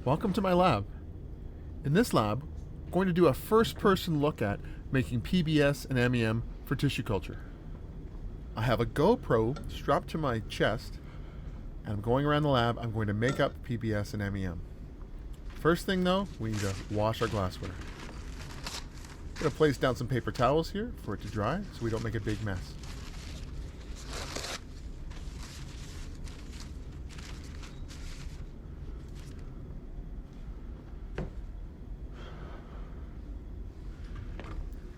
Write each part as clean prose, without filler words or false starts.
Welcome to my lab. In this lab, I'm going to do a first-person look at making PBS and MEM for tissue culture. I have a GoPro strapped to my chest, and I'm going around the lab. I'm going to make up PBS and MEM. First thing though, we need to wash our glassware. I'm going to place down some paper towels here for it to dry so we don't make a big mess.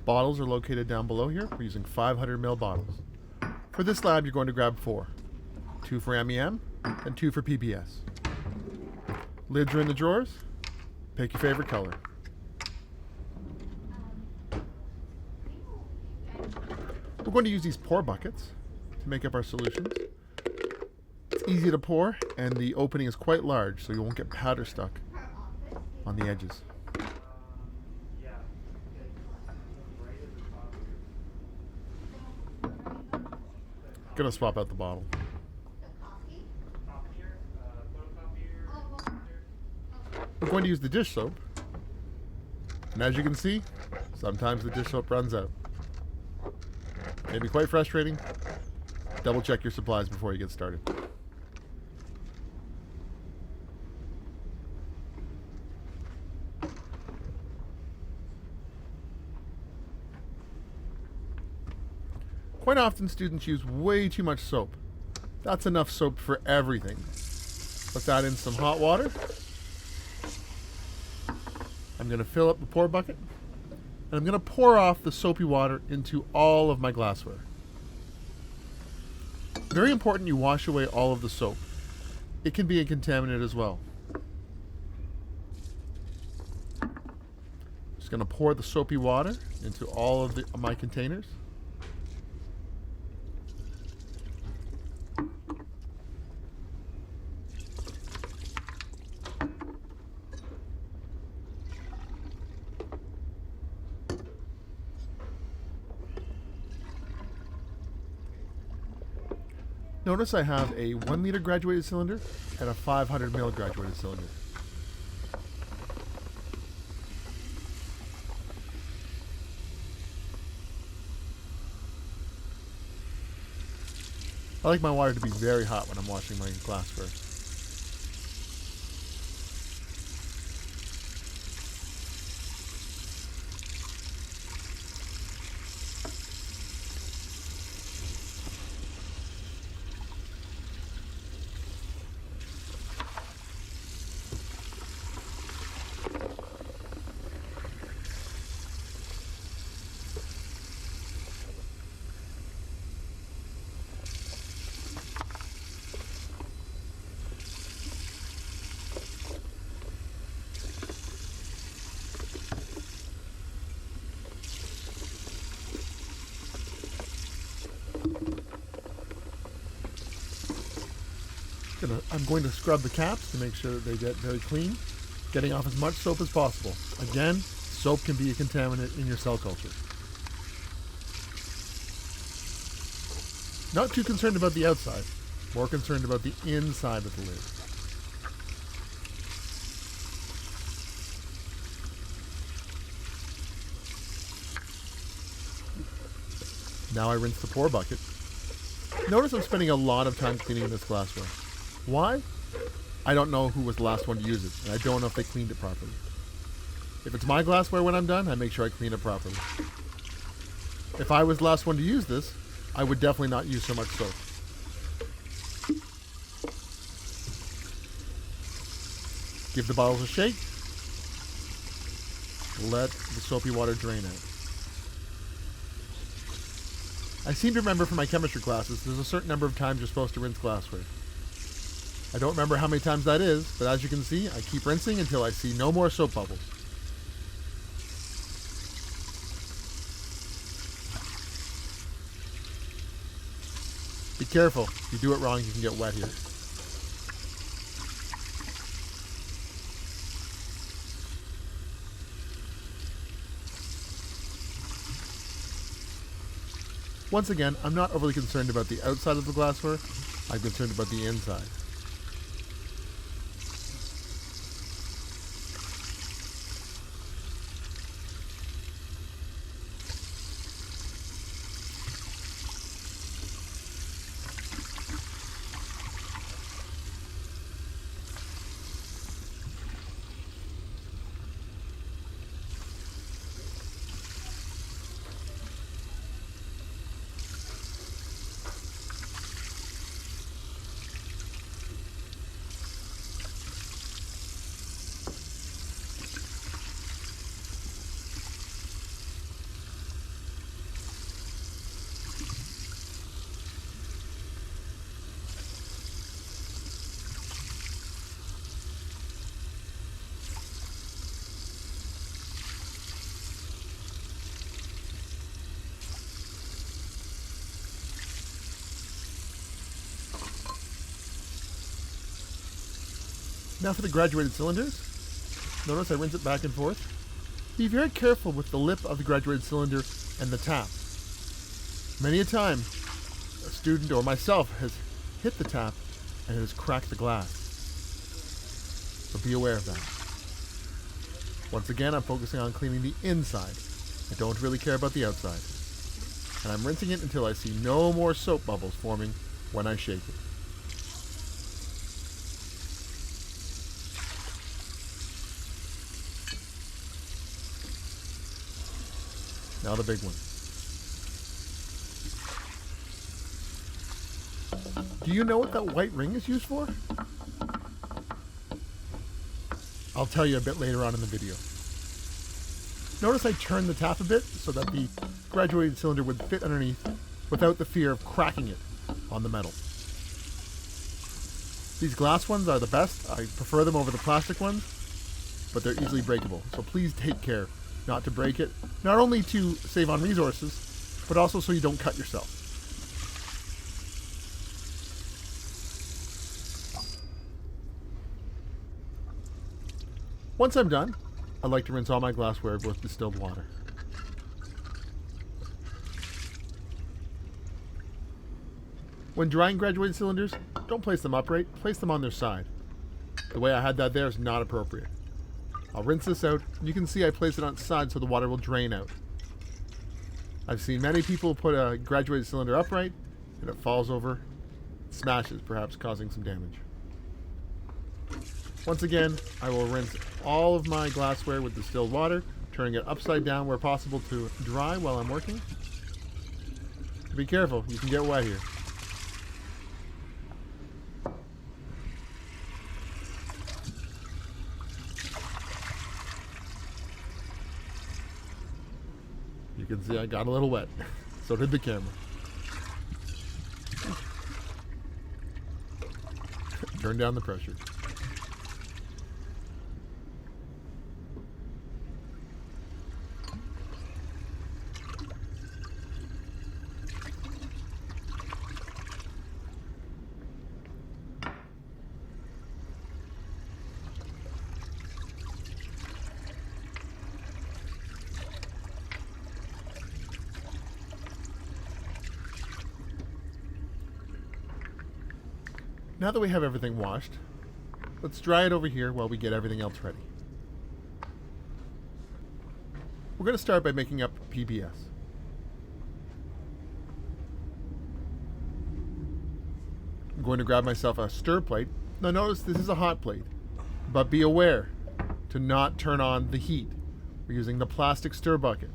Bottles are located down below here. We're using 500 ml bottles. For this lab, you're going to grab 4. 2 for MEM and 2 for PBS. Lids are in the drawers. Pick your favorite color. We're going to use these pour buckets to make up our solutions. It's easy to pour, and the opening is quite large, so you won't get powder stuck on the edges. Gonna swap out the bottle. We're going to use the dish soap. And as you can see, sometimes the dish soap runs out. May be quite frustrating. Double check your supplies before you get started. Quite often students use way too much soap. That's enough soap for everything. Let's add in some hot water. I'm going to fill up the pour bucket, and I'm going to pour off the soapy water into all of my glassware. Very important you wash away all of the soap. It can be a contaminant as well. Just going to pour the soapy water into all of my containers. Notice I have a 1 liter graduated cylinder and a 500 ml graduated cylinder. I like my water to be very hot when I'm washing my glassware. I'm going to scrub the caps to make sure that they get very clean, getting off as much soap as possible. Again, soap can be a contaminant in your cell culture. Not too concerned about the outside, more concerned about the inside of the lid. Now I rinse the pour bucket. Notice I'm spending a lot of time cleaning this glassware. Why? I don't know who was the last one to use it, and I don't know if they cleaned it properly. If it's my glassware when I'm done, I make sure I clean it properly. If I was the last one to use this, I would definitely not use so much soap. Give the bottles a shake. Let the soapy water drain out. I seem to remember from my chemistry classes, there's a certain number of times you're supposed to rinse glassware. I don't remember how many times that is, but as you can see, I keep rinsing until I see no more soap bubbles. Be careful. If you do it wrong, you can get wet here. Once again, I'm not overly concerned about the outside of the glassware. I'm concerned about the inside. Now for the graduated cylinders. Notice I rinse it back and forth. Be very careful with the lip of the graduated cylinder and the tap. Many a time, a student or myself has hit the tap and it has cracked the glass. So be aware of that. Once again, I'm focusing on cleaning the inside. I don't really care about the outside. And I'm rinsing it until I see no more soap bubbles forming when I shake it. Now the big one. Do you know what that white ring is used for? I'll tell you a bit later on in the video. Notice I turned the tap a bit so that the graduated cylinder would fit underneath without the fear of cracking it on the metal. These glass ones are the best. I prefer them over the plastic ones, but they're easily breakable. So please take care not to break it, not only to save on resources, but also so you don't cut yourself. Once I'm done, I like to rinse all my glassware with distilled water. When drying graduated cylinders, don't place them upright, place them on their side. The way I had that there is not appropriate. I'll rinse this out, and you can see I place it on its side so the water will drain out. I've seen many people put a graduated cylinder upright, and it falls over, smashes, perhaps causing some damage. Once again, I will rinse all of my glassware with distilled water, turning it upside down where possible to dry while I'm working. Be careful, you can get wet here. You can see I got a little wet. So did the camera. Turn down the pressure. Now that we have everything washed, let's dry it over here while we get everything else ready. We're going to start by making up PBS. I'm going to grab myself a stir plate. Now notice this is a hot plate, but be aware to not turn on the heat. We're using the plastic stir bucket.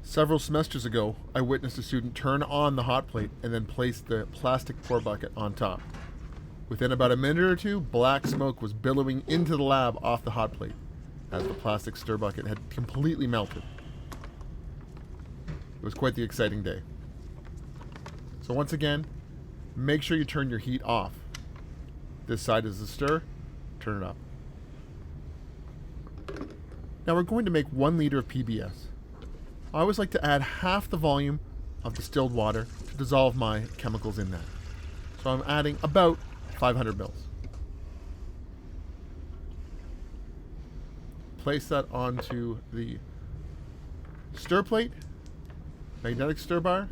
Several semesters ago, I witnessed a student turn on the hot plate and then place the plastic pour bucket on top. Within about a minute or two, black smoke was billowing into the lab off the hot plate as the plastic stir bucket had completely melted. It was quite the exciting day. So once again, make sure you turn your heat off. This side is the stir, turn it up. Now we're going to make 1 liter of PBS. I always like to add half the volume of distilled water to dissolve my chemicals in that. So I'm adding about 500 mils. Place that onto the stir plate, magnetic stir bar.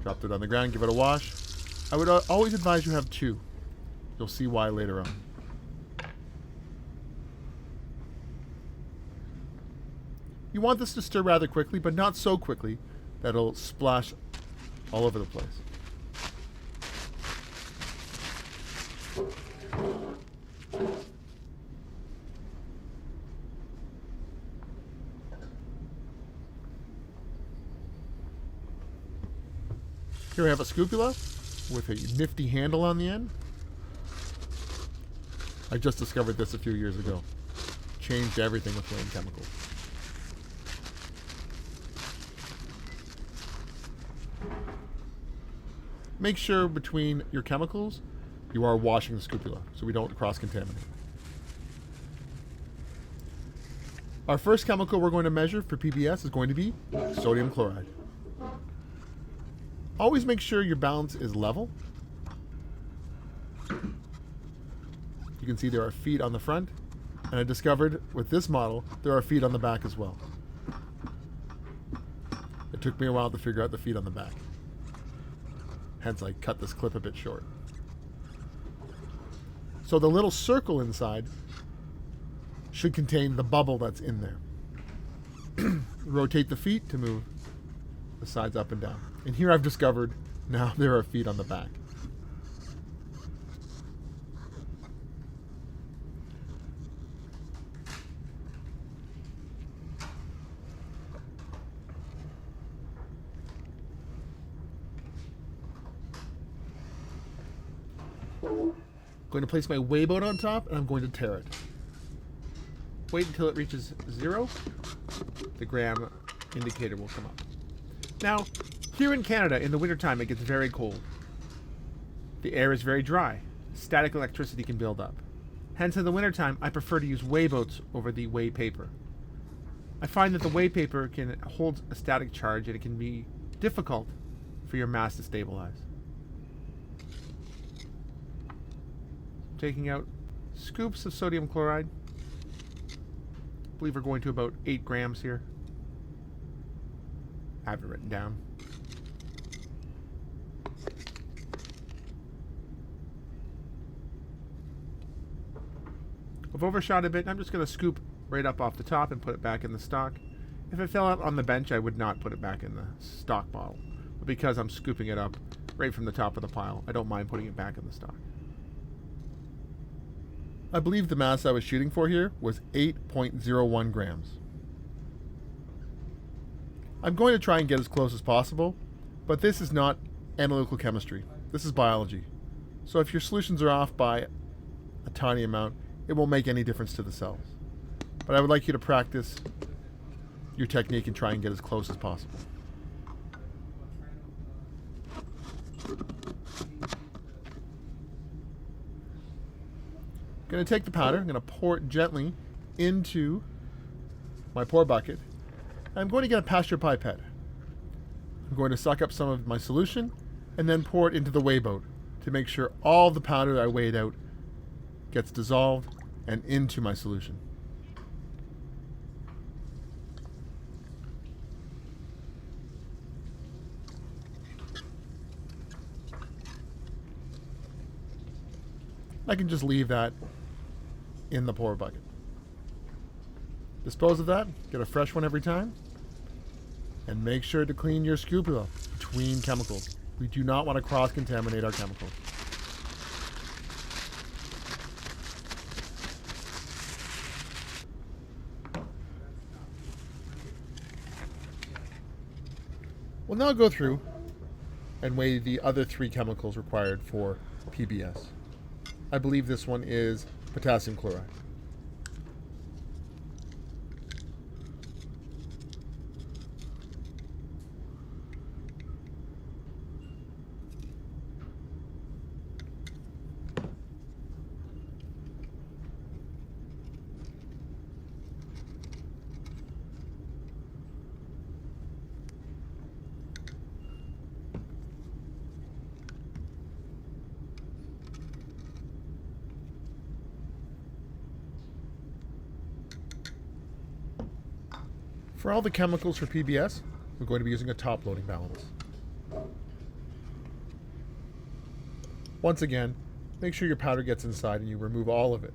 Dropped it on the ground, give it a wash. I would always advise you have 2. You'll see why later on. You want this to stir rather quickly, but not so quickly that it'll splash all over the place. Here we have a scoopula with a nifty handle on the end. I just discovered this a few years ago. Changed everything with flame chemicals. Make sure between your chemicals you are washing the scoopula so we don't cross-contaminate. Our first chemical we're going to measure for PBS is going to be sodium chloride. Always make sure your balance is level. You can see there are feet on the front, and I discovered with this model there are feet on the back as well. It took me a while to figure out the feet on the back. Hence I cut this clip a bit short. So the little circle inside should contain the bubble that's in there. Rotate the feet to move the sides up and down. And here I've discovered now there are feet on the back. I'm going to place my weibo on top, and I'm going to tare it. Wait until it reaches 0. The gram indicator will come up. Now, here in Canada, in the wintertime, it gets very cold. The air is very dry. Static electricity can build up. Hence, in the wintertime, I prefer to use weighboats over the weigh paper. I find that the weigh paper can hold a static charge, and it can be difficult for your mass to stabilize. Taking out scoops of sodium chloride. I believe we're going to about 8 grams here. I have it written down. I've overshot a bit. I'm just going to scoop right up off the top and put it back in the stock. If it fell out on the bench, I would not put it back in the stock bottle. But because I'm scooping it up right from the top of the pile, I don't mind putting it back in the stock. I believe the mass I was shooting for here was 8.01 grams. I'm going to try and get as close as possible, but this is not analytical chemistry. This is biology. So if your solutions are off by a tiny amount, it won't make any difference to the cells. But I would like you to practice your technique and try and get as close as possible. I'm going to take the powder, I'm going to pour it gently into my pour bucket. I'm going to get a pasture pipette. I'm going to suck up some of my solution and then pour it into the weigh boat to make sure all the powder I weighed out gets dissolved and into my solution. I can just leave that in the pour bucket. Dispose of that, get a fresh one every time, and make sure to clean your scrupula between chemicals. We do not want to cross-contaminate our chemicals. We'll now go through and weigh the other 3 chemicals required for PBS. I believe this one is potassium chloride. For all the chemicals for PBS, we're going to be using a top loading balance. Once again, make sure your powder gets inside and you remove all of it.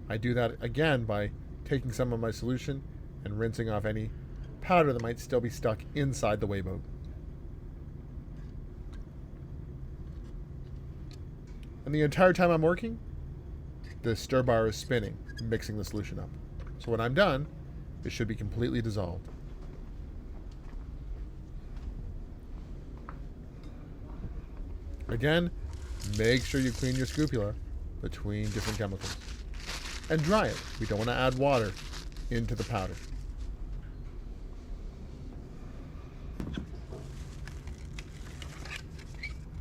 I do that again by taking some of my solution and rinsing off any powder that might still be stuck inside the weigh boat. And the entire time I'm working, the stir bar is spinning, mixing the solution up. So when I'm done, it should be completely dissolved. Again, make sure you clean your scrupula between different chemicals. And dry it. We don't want to add water into the powder.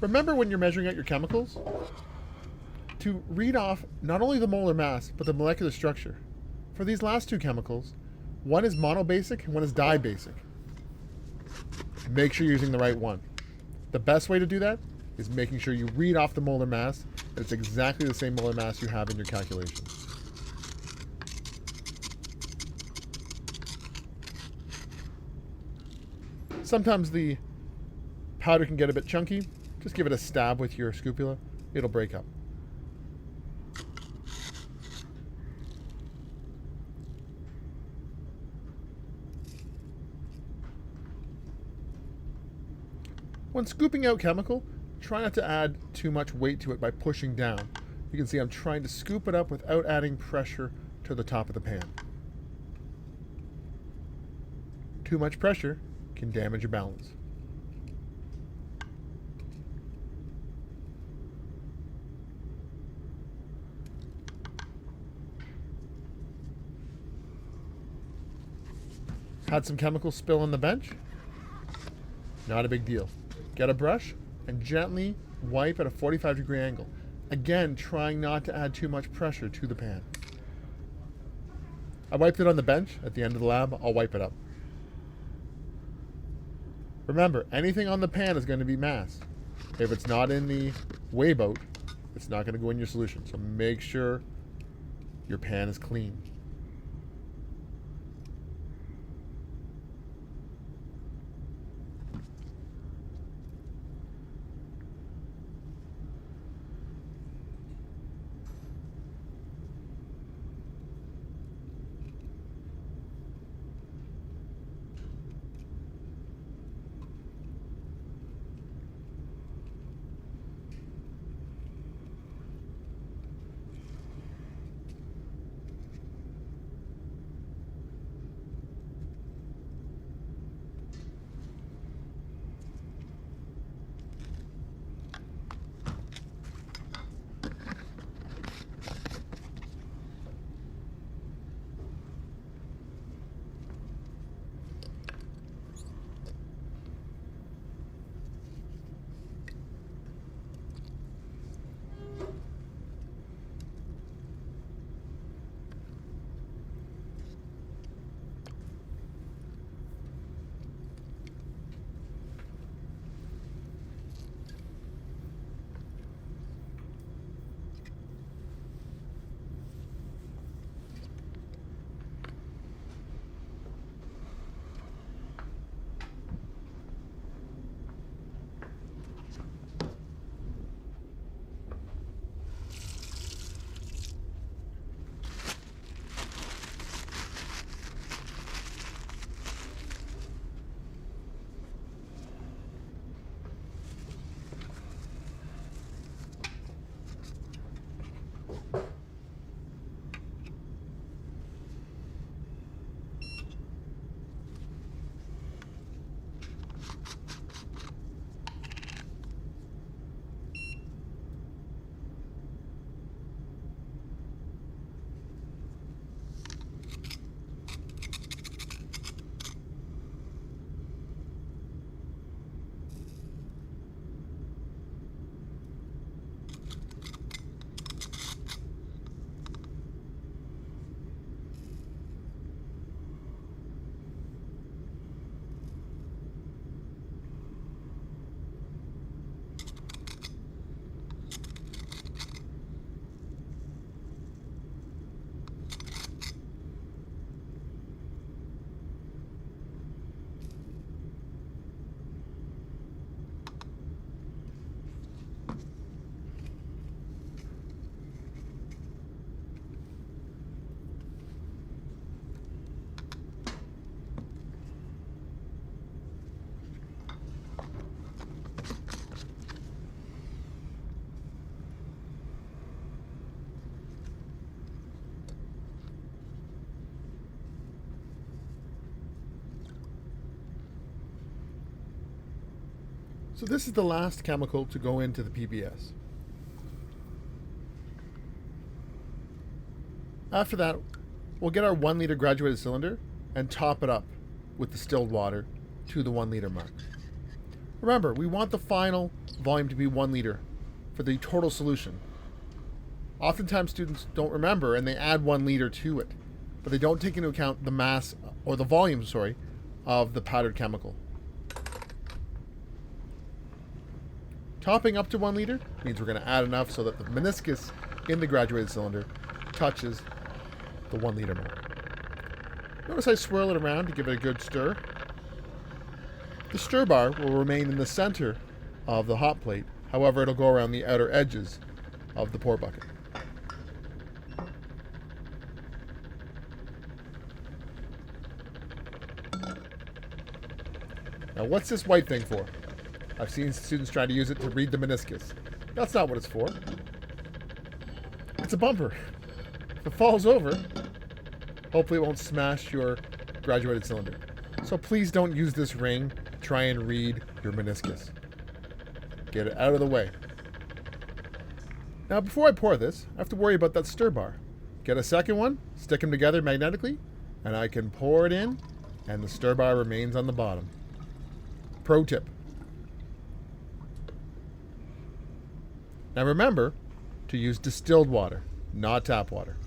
Remember when you're measuring out your chemicals to read off not only the molar mass, but the molecular structure. For these last 2 chemicals, one is monobasic and one is dibasic. Make sure you're using the right one. The best way to do that is making sure you read off the molar mass It's exactly the same molar mass you have in your calculation. Sometimes the powder can get a bit chunky. Just give it a stab with your scupula. It'll break up. When scooping out chemical, try not to add too much weight to it by pushing down. You can see I'm trying to scoop it up without adding pressure to the top of the pan. Too much pressure can damage your balance. Had some chemical spill on the bench? Not a big deal. Get a brush and gently wipe at a 45-degree angle. Again, trying not to add too much pressure to the pan. I wiped it on the bench. At the end of the lab, I'll wipe it up. Remember, anything on the pan is going to be mass. If it's not in the weibo, it's not going to go in your solution. So make sure your pan is clean. So this is the last chemical to go into the PBS. After that, we'll get our 1 liter graduated cylinder and top it up with distilled water to the 1 liter mark. Remember, we want the final volume to be 1 liter for the total solution. Oftentimes students don't remember and they add 1 liter to it, but they don't take into account the mass, or the volume, of the powdered chemical. Topping up to 1 liter means we're going to add enough so that the meniscus in the graduated cylinder touches the 1 liter mark. Notice I swirl it around to give it a good stir. The stir bar will remain in the center of the hot plate. However, it'll go around the outer edges of the pour bucket. Now, what's this white thing for? I've seen students try to use it to read the meniscus. That's not what it's for. It's a bumper. If it falls over, hopefully it won't smash your graduated cylinder. So please don't use this ring to try and read your meniscus. Get it out of the way. Now, before I pour this, I have to worry about that stir bar. Get a second one, stick them together magnetically, and I can pour it in, and the stir bar remains on the bottom. Pro tip. Now remember to use distilled water, not tap water.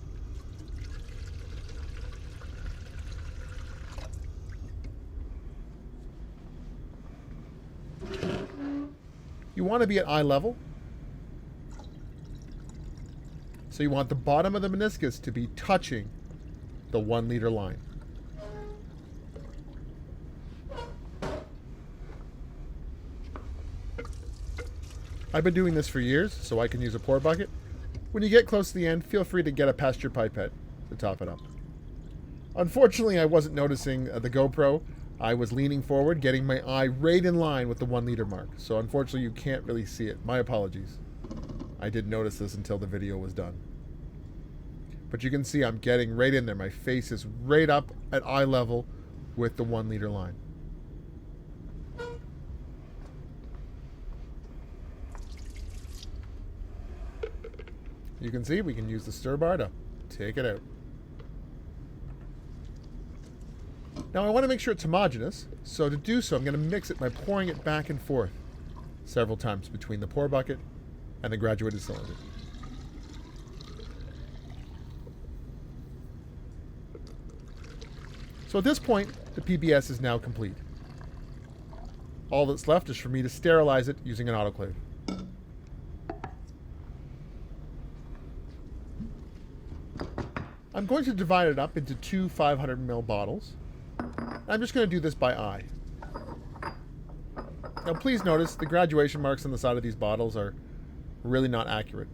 You want to be at eye level. So you want the bottom of the meniscus to be touching the 1 liter line. I've been doing this for years, so I can use a pour bucket. When you get close to the end, feel free to get a past your pipette to top it up. Unfortunately, I wasn't noticing the GoPro. I was leaning forward, getting my eye right in line with the 1 liter mark. So unfortunately, you can't really see it. My apologies. I didn't notice this until the video was done. But you can see I'm getting right in there. My face is right up at eye level with the 1 liter line. You can see we can use the stir bar to take it out. Now I want to make sure it's homogeneous, so to do so I'm going to mix it by pouring it back and forth several times between the pour bucket and the graduated cylinder. So at this point, the PBS is now complete. All that's left is for me to sterilize it using an autoclave. I'm going to divide it up into two 500 ml bottles. I'm just going to do this by eye. Now please notice the graduation marks on the side of these bottles are really not accurate.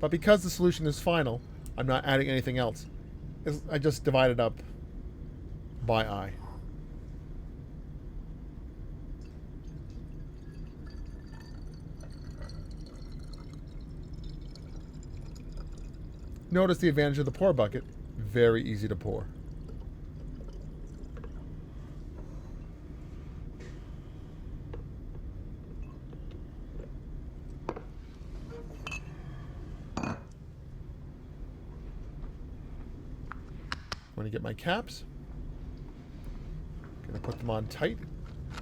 But because the solution is final, I'm not adding anything else. I just divide it up by eye. Notice the advantage of the pour bucket. Very easy to pour. I'm going to get my caps. I'm going to put them on tight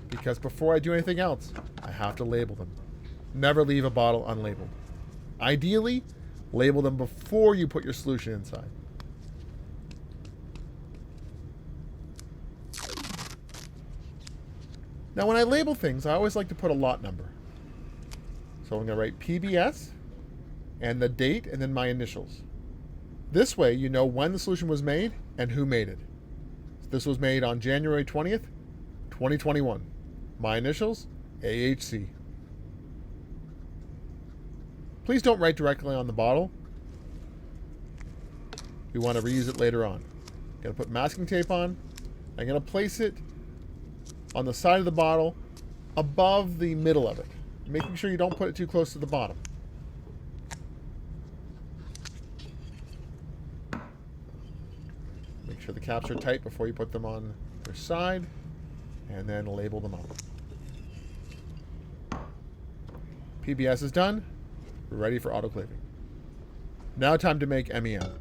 because before I do anything else, I have to label them. Never leave a bottle unlabeled. Ideally, label them before you put your solution inside. Now when I label things, I always like to put a lot number. So I'm going to write PBS and the date and then my initials. This way you know when the solution was made and who made it. So this was made on January 20th, 2021. My initials, AHC. Please don't write directly on the bottle. We want to reuse it later on. I'm going to put masking tape on. I'm going to place it on the side of the bottle above the middle of it, making sure you don't put it too close to the bottom. Make sure the caps are tight before you put them on their side, and then label them up. PBS is done. We're ready for autoclaving. Now time to make MEM.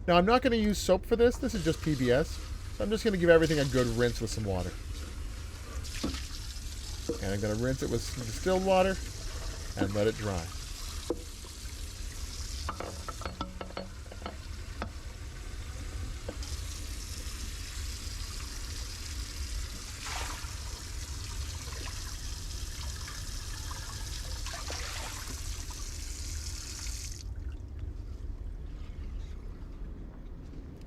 Now I'm not going to use soap for this. This is just PBS. So I'm just going to give everything a good rinse with some water. And I'm going to rinse it with some distilled water and let it dry.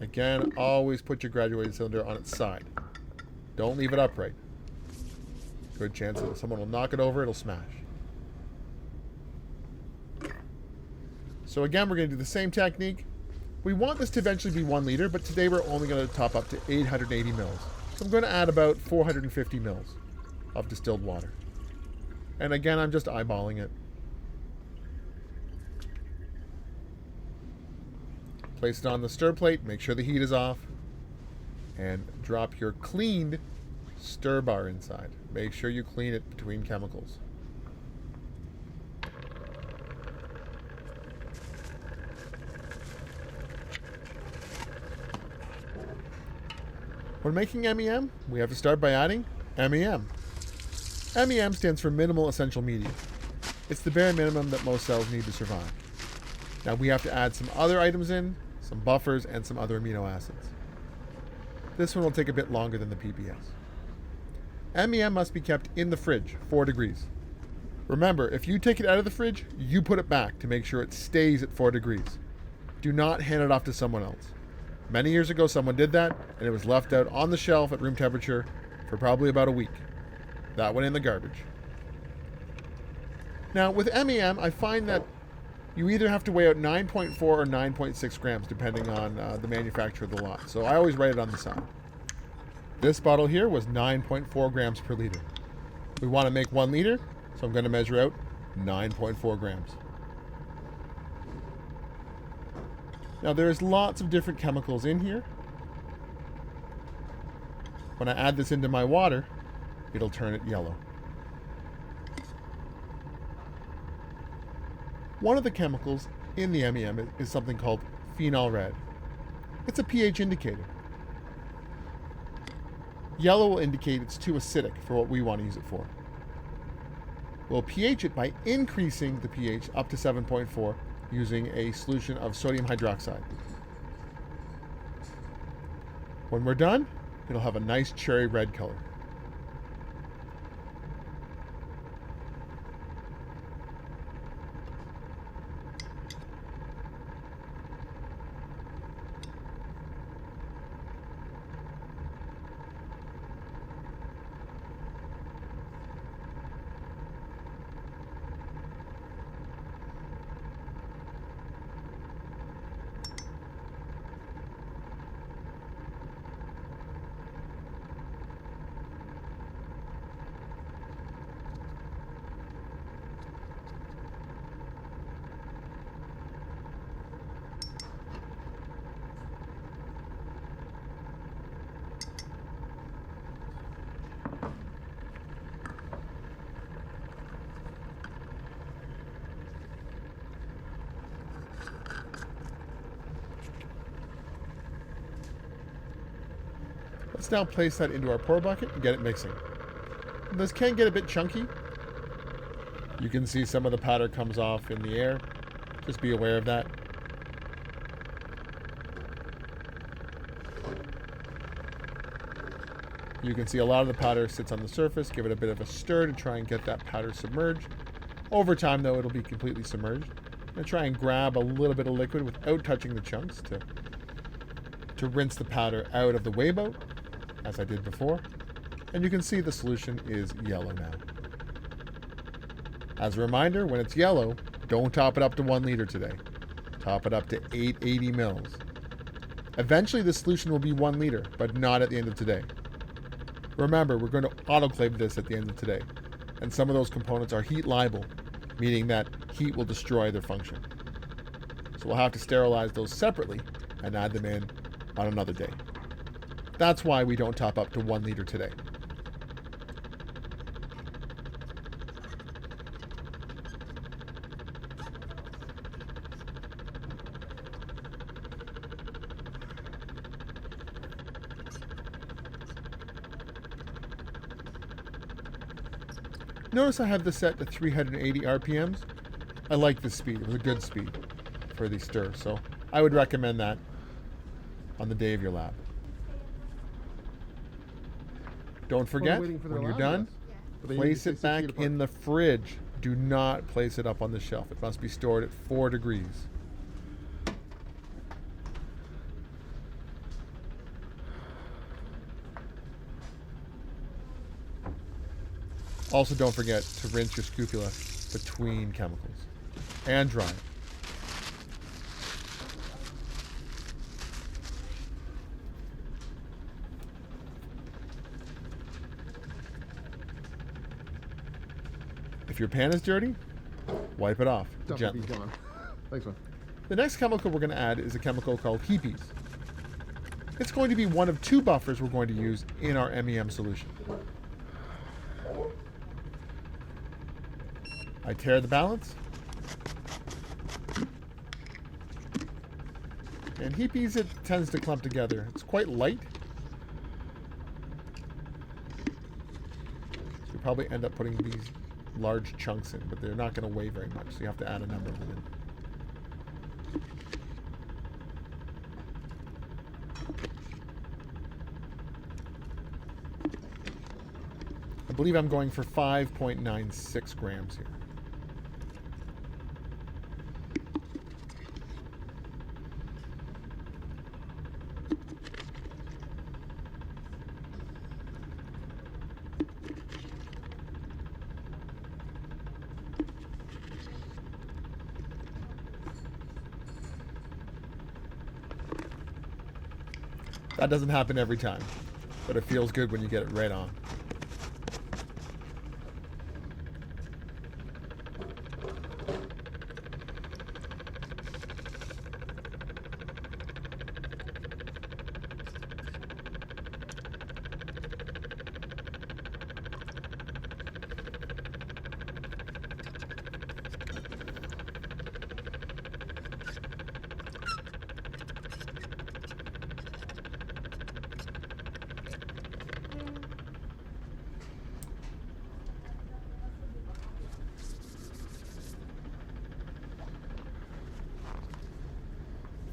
Again, always put your graduated cylinder on its side. Don't leave it upright. Good chance that someone will knock it over, it'll smash. So again, we're going to do the same technique. We want this to eventually be 1 liter, but today we're only going to top up to 880 mils. So I'm going to add about 450 mils of distilled water. And again, I'm just eyeballing it. Place it on the stir plate, make sure the heat is off, and drop your cleaned stir bar inside. Make sure you clean it between chemicals. When making MEM, we have to start by adding MEM. MEM stands for minimal essential media. It's the bare minimum that most cells need to survive. Now we have to add some other items in, some buffers, and some other amino acids. This one will take a bit longer than the PBS. MEM must be kept in the fridge, 4 degrees. Remember, if you take it out of the fridge, you put it back to make sure it stays at 4 degrees. Do not hand it off to someone else. Many years ago, someone did that, and it was left out on the shelf at room temperature for probably about a week. That went in the garbage. Now, with MEM, I find that you either have to weigh out 9.4 or 9.6 grams, depending on the manufacturer of the lot. So I always write it on the side. This bottle here was 9.4 grams per liter. We want to make 1 liter, so I'm going to measure out 9.4 grams. Now there's lots of different chemicals in here. When I add this into my water, it'll turn it yellow. One of the chemicals in the MEM is something called phenol red. It's a pH indicator. Yellow will indicate it's too acidic for what we want to use it for. We'll pH it by increasing the pH up to 7.4 using a solution of sodium hydroxide. When we're done, it'll have a nice cherry red color. Let's now place that into our pour bucket and get it mixing. This can get a bit chunky. You can see some of the powder comes off in the air. Just be aware of that. You can see a lot of the powder sits on the surface. Give it a bit of a stir to try and get that powder submerged. Over time, though, it'll be completely submerged. I'm going to try and grab a little bit of liquid without touching the chunks to rinse the powder out of the weibo, as I did before. And you can see the solution is yellow now. As a reminder, when it's yellow, don't top it up to 1 liter today. Top it up to 880 mils. Eventually, the solution will be 1 liter, but not at the end of today. Remember, we're going to autoclave this at the end of today. And some of those components are heat liable, meaning that heat will destroy their function. So we'll have to sterilize those separately and add them in on another day. That's why we don't top up to 1 liter today. Notice I have this set to 380 RPMs. I like this speed. It was a good speed for the stir, so I would recommend that on the day of your lab. Don't forget, when you're done, place it back in the fridge. Do not place it up on the shelf. It must be stored at 4 degrees. Also, don't forget to rinse your scupula between chemicals and dry it. If your pan is dirty, wipe it off gently. Thanks, man. The next chemical we're going to add is a chemical called HEPEs. It's going to be one of two buffers we're going to use in our MEM solution. I tear the balance. And HEPEs, it tends to clump together. It's quite light. So you probably end up putting these large chunks in, but they're not going to weigh very much, so you have to add a number of them in. I believe I'm going for 5.96 grams here. That doesn't happen every time, but it feels good when you get it right on.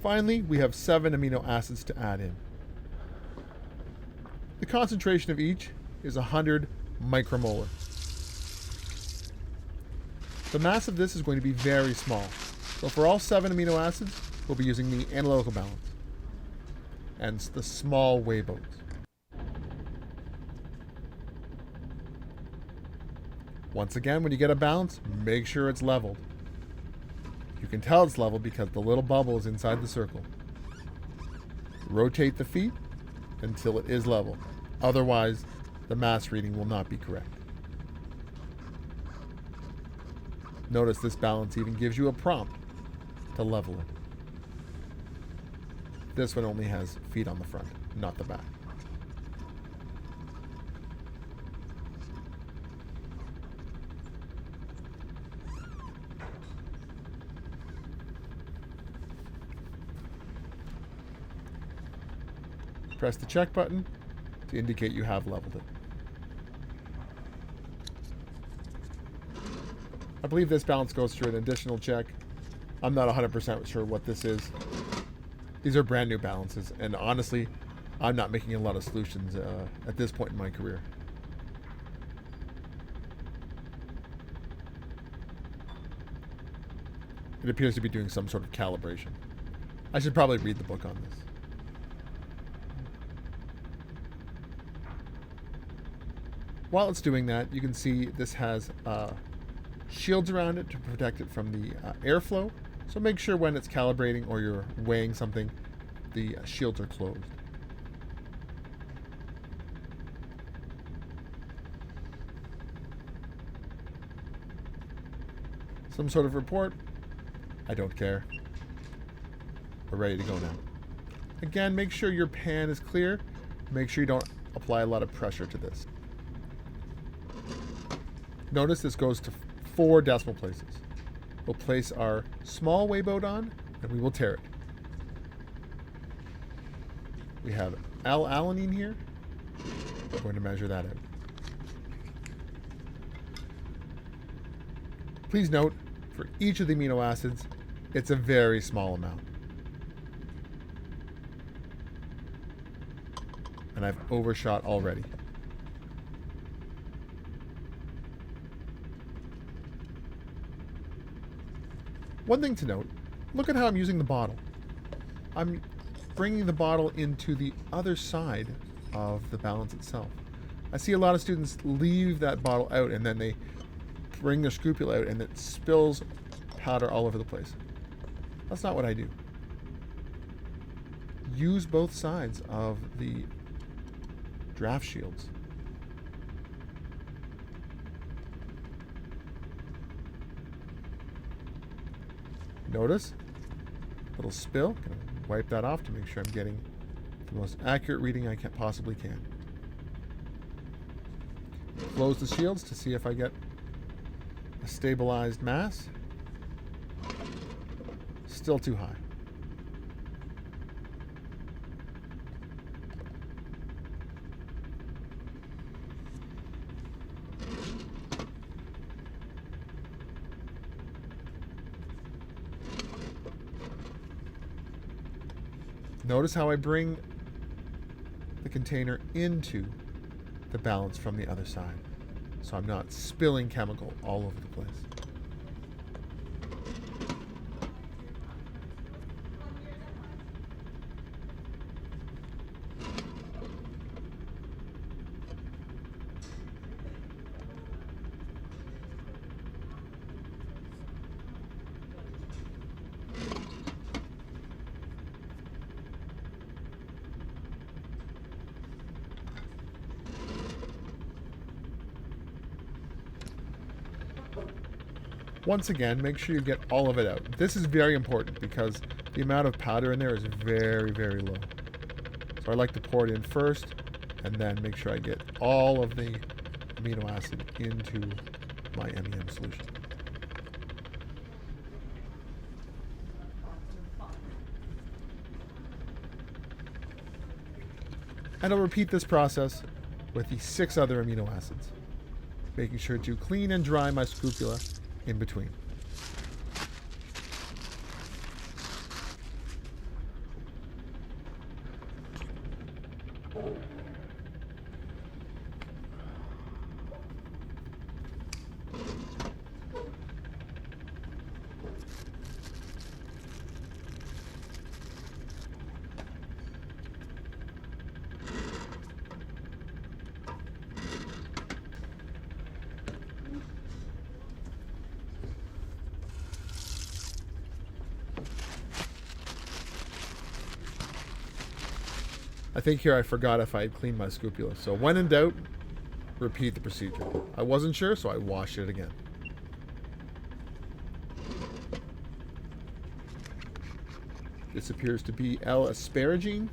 Finally, we have 7 amino acids to add in. The concentration of each is 100 micromolar. The mass of this is going to be very small. So for all 7 amino acids, we'll be using the analytical balance and the small weibos. Once again, when you get a balance, make sure it's leveled. You can tell it's level because the little bubble is inside the circle. Rotate the feet until it is level. Otherwise, the mass reading will not be correct. Notice this balance even gives you a prompt to level it. This one only has feet on the front, not the back. Press the check button to indicate you have leveled it. I believe this balance goes through an additional check. I'm not 100% sure what this is. These are brand new balances, and honestly, I'm not making a lot of solutions at this point in my career. It appears to be doing some sort of calibration. I should probably read the book on this. While it's doing that, you can see this has shields around it to protect it from the airflow. So make sure when it's calibrating or you're weighing something, the shields are closed. Some sort of report? I don't care. We're ready to go now. Again, make sure your pan is clear. Make sure you don't apply a lot of pressure to this. Notice this goes to 4 decimal places. We'll place our small weibo on, and we will tare it. We have L-alanine here. We're going to measure that out. Please note, for each of the amino acids, it's a very small amount. And I've overshot already. One thing to note, look at how I'm using the bottle. I'm bringing the bottle into the other side of the balance itself. I see a lot of students leave that bottle out and then they bring their scrupule out and it spills powder all over the place. That's not what I do. Use both sides of the draft shields. Notice little spill. Gonna wipe that off to make sure I'm getting the most accurate reading I possibly can. Close the shields to see if I get a stabilized mass. Still too high. Notice how I bring the container into the balance from the other side, so I'm not spilling chemical all over the place. Once again, make sure you get all of it out. This is very important because the amount of powder in there is very, very low. So I like to pour it in first and then make sure I get all of the amino acid into my MEM solution. And I'll repeat this process with the 6 other amino acids, making sure to clean and dry my scrupula in between. I think here I forgot if I had cleaned my scrupula. So when in doubt, repeat the procedure. I wasn't sure, so I washed it again. This appears to be L-asparagine.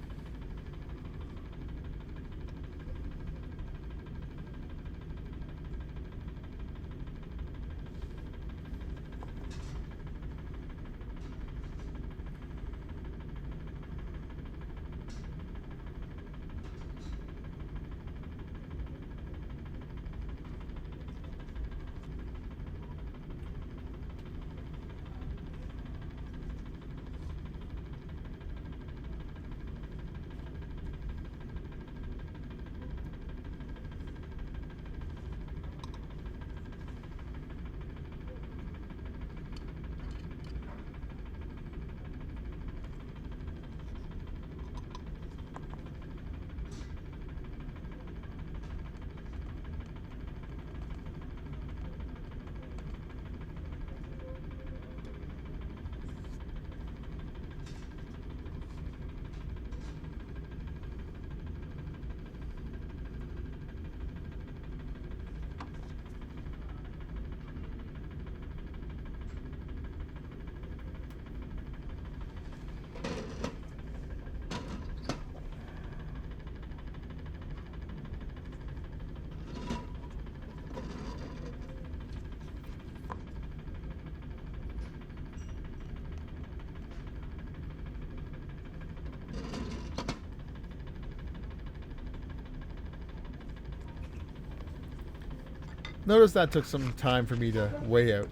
Notice that took some time for me to weigh out.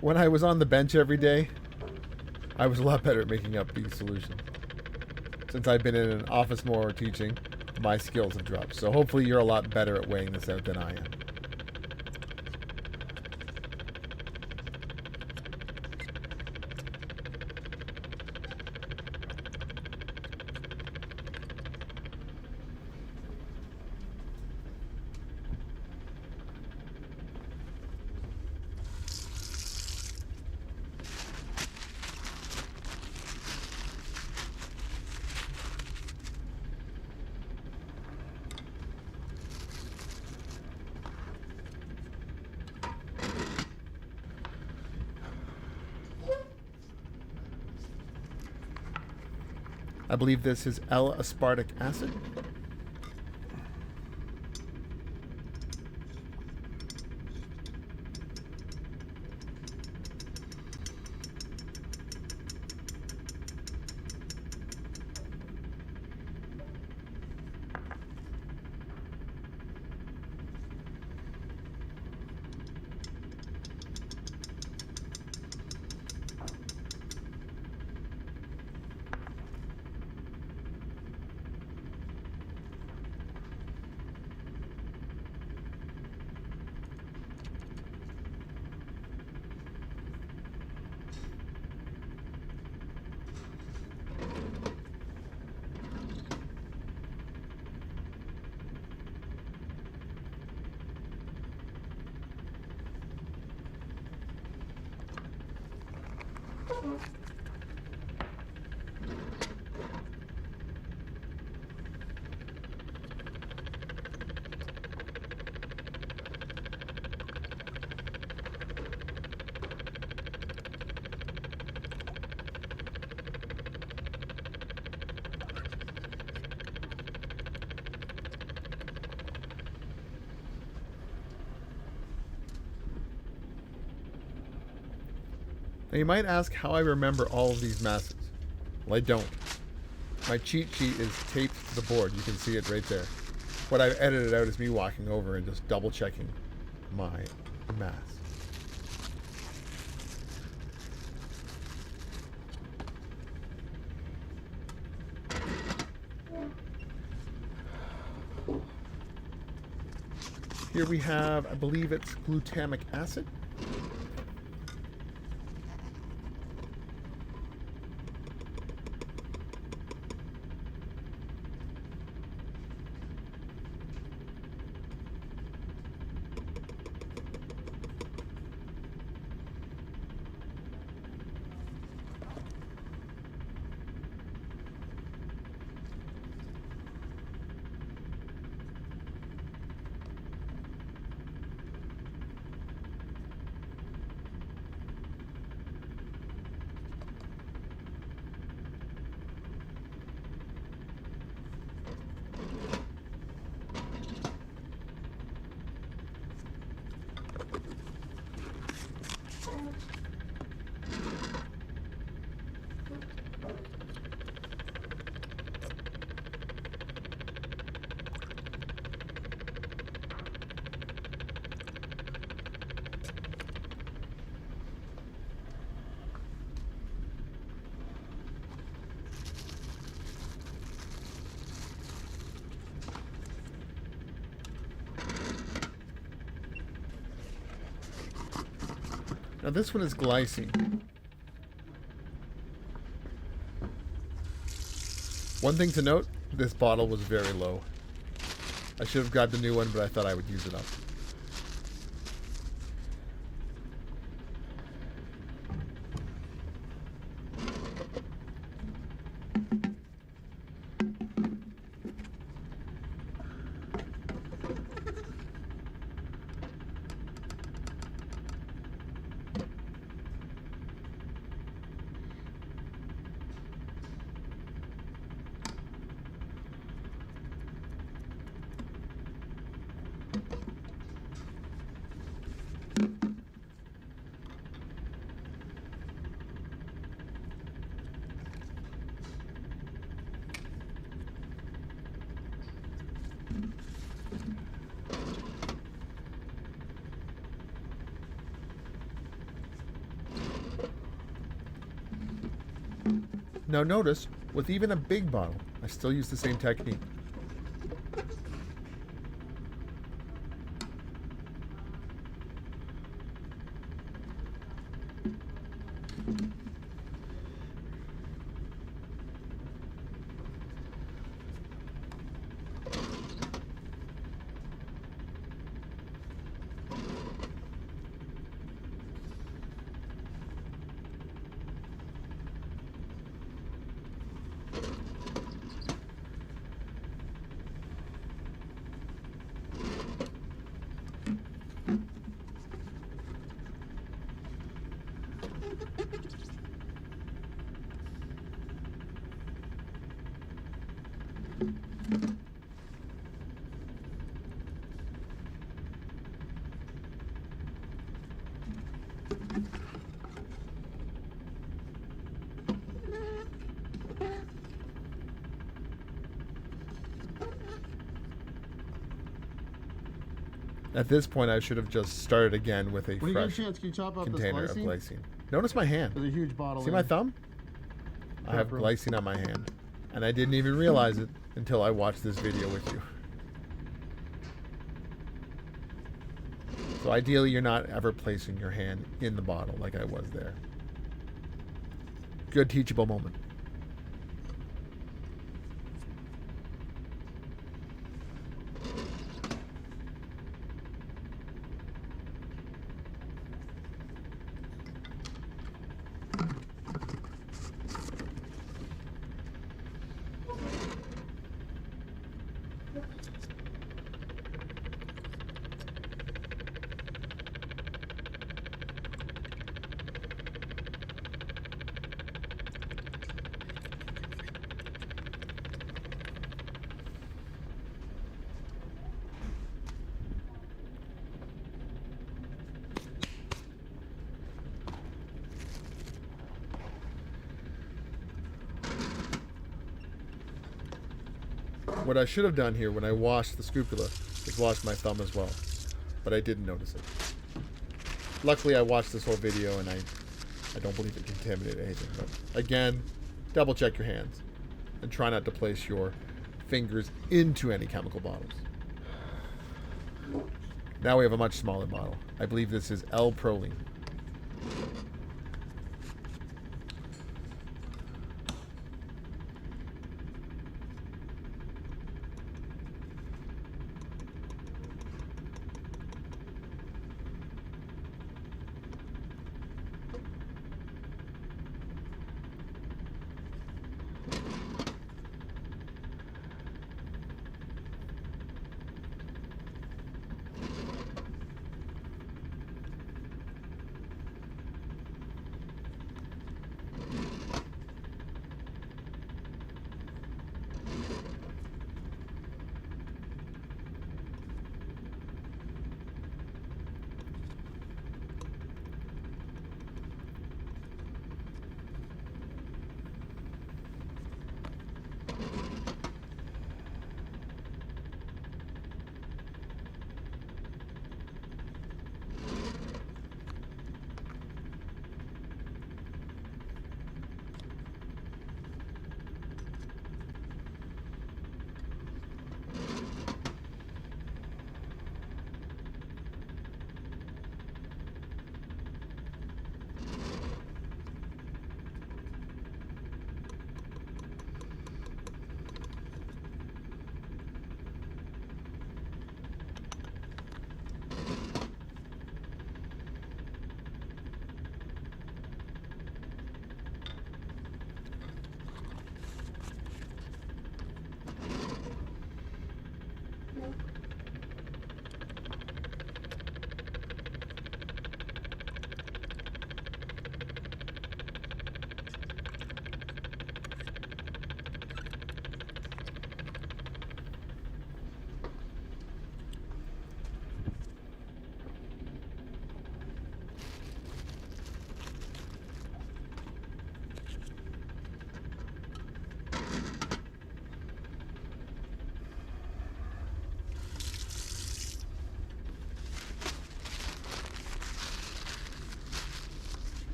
When I was on the bench every day, I was a lot better at making up the solution. Since I've been in an office more teaching, my skills have dropped. So hopefully you're a lot better at weighing this out than I am. I believe this is L-aspartic acid. Now you might ask how I remember all of these masses. Well, I don't. My cheat sheet is taped to the board. You can see it right there. What I've edited out is me walking over and just double checking my mass. Here we have, I believe it's glutamic acid. Now this one is glycine. One thing to note, this bottle was very low. I should have got the new one, but I thought I would use it up. Now notice, with even a big bottle, I still use the same technique. At this point, I should have just started again with a When you get a fresh chance, can you chop up container this of glycine? glycine. Notice my hand. There's a huge bottle. See my thumb? I have Pepper. glycine on my hand. And I didn't even realize it until I watched this video with you. So ideally, you're not ever placing your hand in the bottle like I was there. Good teachable moment. What I should have done here when I washed the scrupula is wash my thumb as well, but I didn't notice it. Luckily, I watched this whole video and I don't believe it contaminated anything. But again, double check your hands and try not to place your fingers into any chemical bottles. Now we have a much smaller bottle. I believe this is L-proline.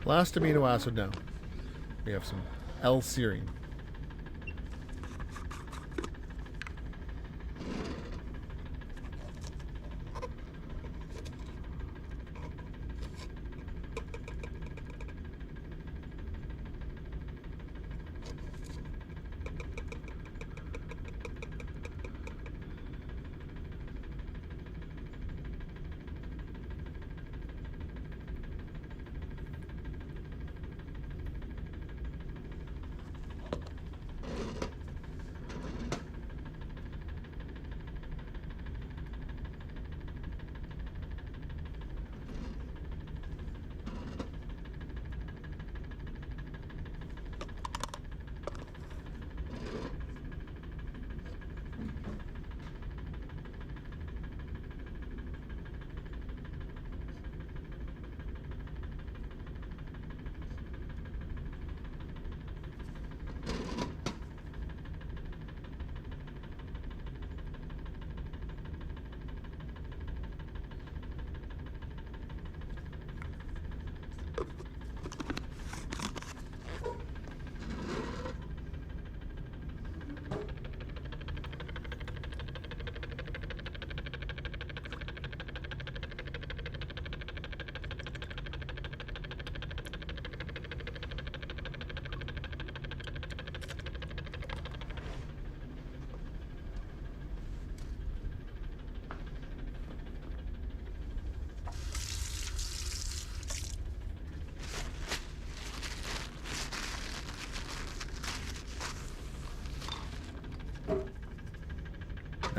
Last amino acid now. We have some L-serine.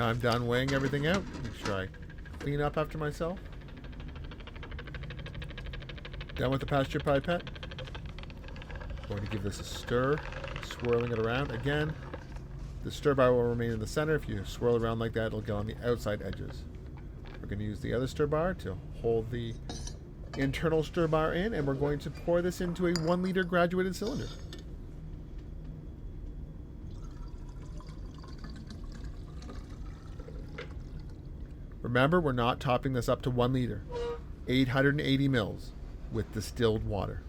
Now I'm done weighing everything out. Make sure I clean up after myself. Done with the pasture pipette. Going to give this a stir, swirling it around. Again, the stir bar will remain in the center. If you swirl around like that, it'll get on the outside edges. We're going to use the other stir bar to hold the internal stir bar in, and we're going to pour this into a 1 liter graduated cylinder. Remember, we're not topping this up to 1 liter. 880 mils with distilled water.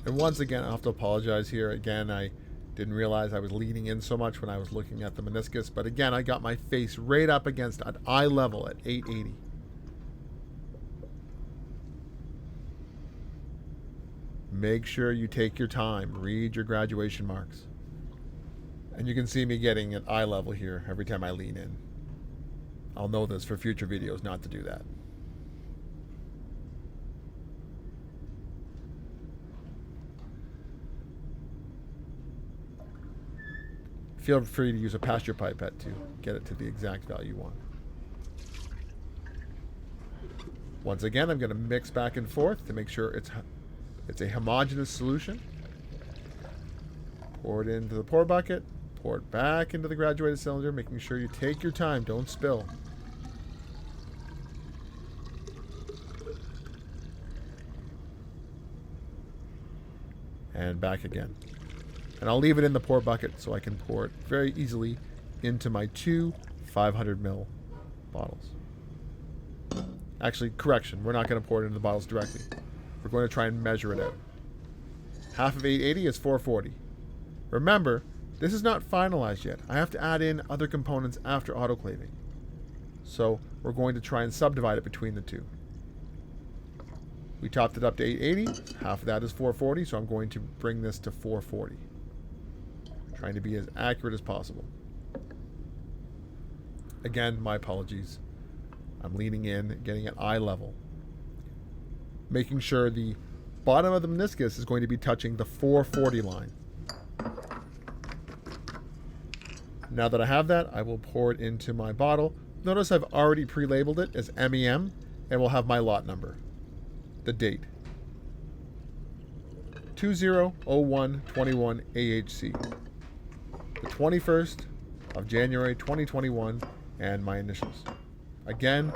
And once again, I have to apologize here. Again, I didn't realize I was leaning in so much when I was looking at the meniscus. But again, I got my face right up against at eye level at 880. Make sure you take your time. Read your graduation marks. And you can see me getting at eye level here every time I lean in. I'll know this for future videos not to do that. Feel free to use a pasture pipette to get it to the exact value you want. Once again, I'm going to mix back and forth to make sure it's a homogeneous solution. Pour it into the pour bucket. Pour it back into the graduated cylinder, making sure you take your time. Don't spill. And back again. And I'll leave it in the pour bucket so I can pour it very easily into my 2 500 ml bottles. Actually, correction, we're not going to pour it into the bottles directly. We're going to try and measure it out. Half of 880 is 440. Remember, this is not finalized yet. I have to add in other components after autoclaving. So we're going to try and subdivide it between the two. We topped it up to 880. Half of that is 440, so I'm going to bring this to 440. Trying to be as accurate as possible. Again, my apologies. I'm leaning in, getting at eye level. Making sure the bottom of the meniscus is going to be touching the 440 line. Now that I have that, I will pour it into my bottle. Notice I've already pre-labeled it as MEM, and we'll have my lot number. The date. 20/01/21 AHC. The 21st of January 2021, and my initials. Again,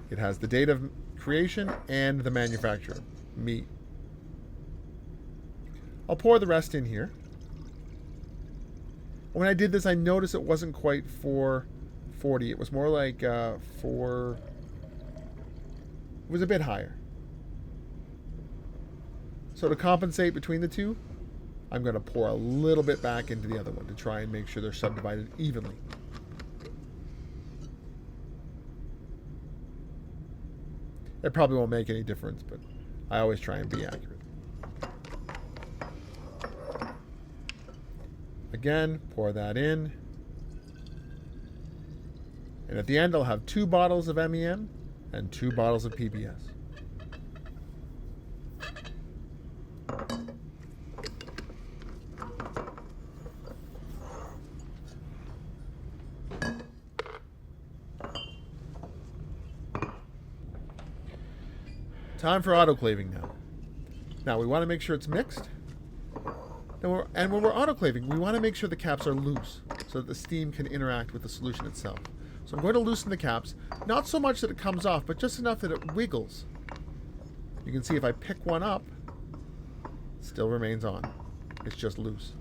it has the date of creation and the manufacturer, me. I'll pour the rest in here. When I did this, I noticed it wasn't quite 440. It was more like 4... It was a bit higher. So to compensate between the two, I'm going to pour a little bit back into the other one to try and make sure they're subdivided evenly. It probably won't make any difference, but I always try and be accurate. Again, pour that in. And at the end, I'll have 2 bottles of MEM and 2 bottles of PBS. Time for autoclaving now. Now we want to make sure it's mixed. And when we're autoclaving, we want to make sure the caps are loose so that the steam can interact with the solution itself. So I'm going to loosen the caps, not so much that it comes off, but just enough that it wiggles. You can see if I pick one up, it still remains on. It's just loose.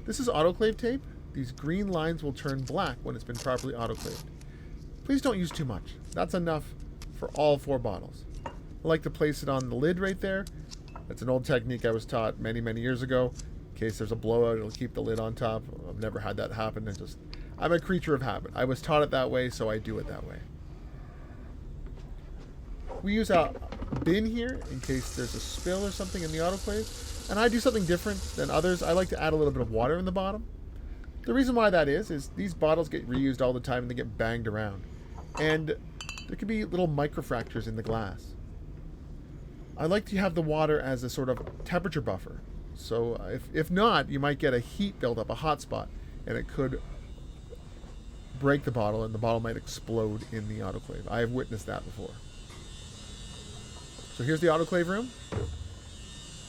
This is autoclave tape. These green lines will turn black when it's been properly autoclaved. Please don't use too much. That's enough for all 4 bottles. I like to place it on the lid right there, It's an old technique I was taught many, many years ago. In case there's a blowout, it'll keep the lid on top. I've never had that happen. I'm a creature of habit. I was taught it that way, so I do it that way. We use a bin here in case there's a spill or something in the autoclave. And I do something different than others. I like to add a little bit of water in the bottom. The reason why that is these bottles get reused all the time and they get banged around. And there could be little microfractures in the glass. I like to have the water as a sort of temperature buffer. So if not, you might get a heat buildup, a hot spot, and it could break the bottle and the bottle might explode in the autoclave. I have witnessed that before. So here's the autoclave room.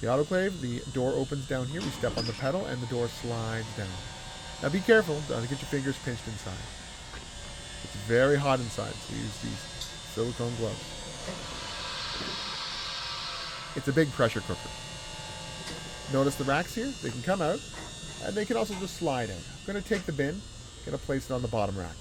The autoclave, the door opens down here. We step on the pedal and the door slides down. Now be careful, don't get your fingers pinched inside. It's very hot inside, so use these silicone gloves. It's a big pressure cooker. Notice the racks here? They can come out, and they can also just slide out. I'm going to take the bin, going to place it on the bottom rack.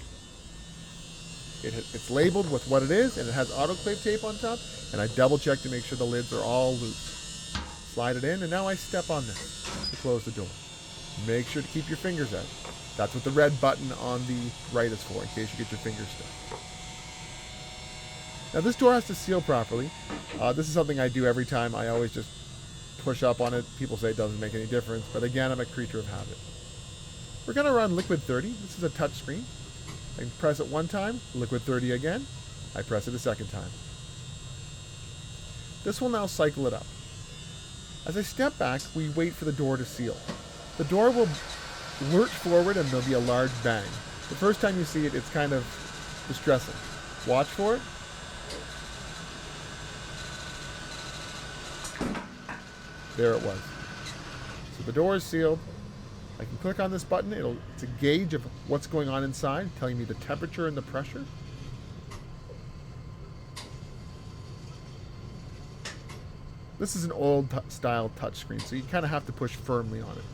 It's labeled with what it is, and it has autoclave tape on top, and I double check to make sure the lids are all loose. Slide it in, and now I step on this to close the door. Make sure to keep your fingers out. That's what the red button on the right is for, in case you get your fingers stuck. Now this door has to seal properly. This is something I do every time. I always just push up on it. People say it doesn't make any difference, but again, I'm a creature of habit. We're going to run liquid 30. This is a touch screen. I can press it one time, liquid 30 again. I press it a second time. This will now cycle it up. As I step back, we wait for the door to seal. The door will lurch forward and there'll be a large bang. The first time you see it, it's kind of distressing. Watch for it. There it was. So the door is sealed. I can click on this button. It's a gauge of what's going on inside, telling me the temperature and the pressure. This is an old style touchscreen, so you kind of have to push firmly on it.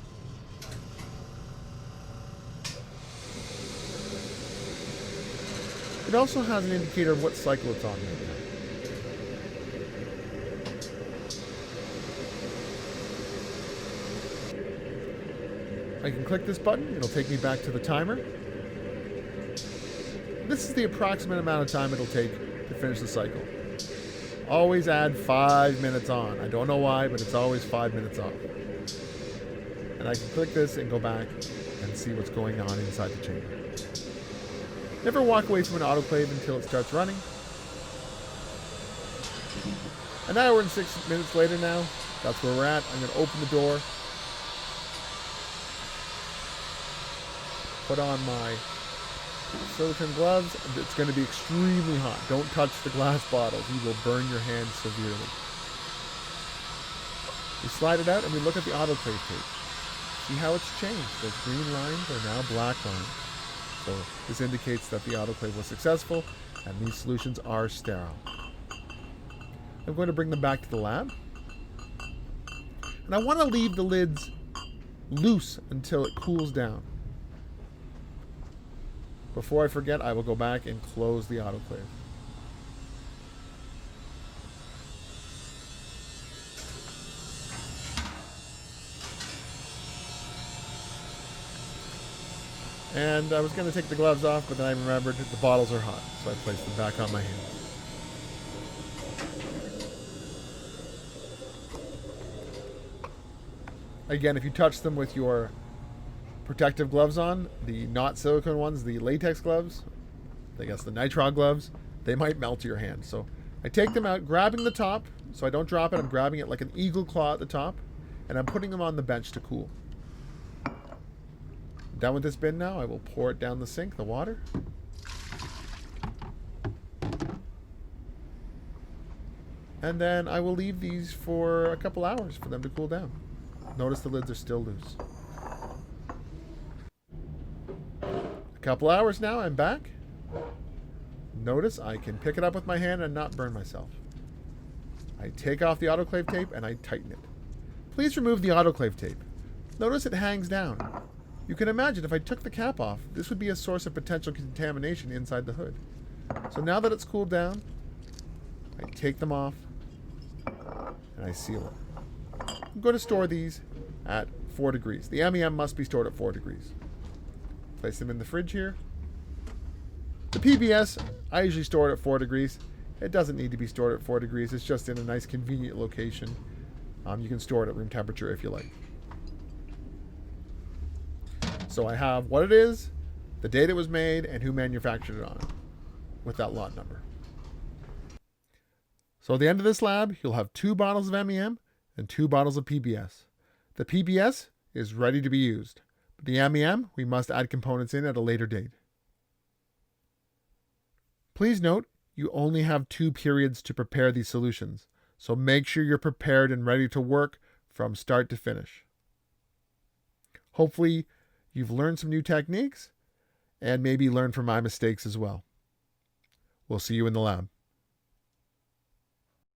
It also has an indicator of what cycle it's on right now. I can click this button. It'll take me back to the timer. This is the approximate amount of time it'll take to finish the cycle. Always add 5 minutes on. I don't know why, but it's always 5 minutes off. And I can click this and go back and see what's going on inside the chamber. Never walk away from an autoclave until it starts running. An hour and 6 minutes later now, that's where we're at. I'm going to open the door. Put on my silicone gloves. It's going to be extremely hot. Don't touch the glass bottles. You will burn your hands severely. We slide it out and we look at the autoclave tape. See how it's changed. Those green lines are now black lines. So this indicates that the autoclave was successful and these solutions are sterile. I'm going to bring them back to the lab. And I want to leave the lids loose until it cools down. Before I forget, I will go back and close the autoclave. And I was going to take the gloves off, but then I remembered that the bottles are hot, so I placed them back on my hands. Again, if you touch them with your protective gloves on, the not silicone ones, the latex gloves, I guess the nitrile gloves, they might melt to your hand. So I take them out, grabbing the top, so I don't drop it. I'm grabbing it like an eagle claw at the top, and I'm putting them on the bench to cool. Done with this bin now, I will pour it down the sink, the water. And then I will leave these for a couple hours for them to cool down. Notice the lids are still loose. A couple hours now, I'm back. Notice I can pick it up with my hand and not burn myself. I take off the autoclave tape and I tighten it. Please remove the autoclave tape. Notice it hangs down. You can imagine if I took the cap off, this would be a source of potential contamination inside the hood. So now that it's cooled down, I take them off and I seal it. I'm going to store these at 4 degrees. The MEM must be stored at 4 degrees. Place them in the fridge here. The PBS, I usually store it at 4 degrees. It doesn't need to be stored at 4 degrees. It's just in a nice convenient location. You can store it at room temperature if you like. So I have what it is, the date it was made, and who manufactured it on it with that lot number. So at the end of this lab, you'll have 2 bottles of MEM and 2 bottles of PBS. The PBS is ready to be used, but the MEM, we must add components in at a later date. Please note, you only have 2 periods to prepare these solutions, so make sure you're prepared and ready to work from start to finish. Hopefully, you've learned some new techniques and maybe learned from my mistakes as well. We'll see you in the lab.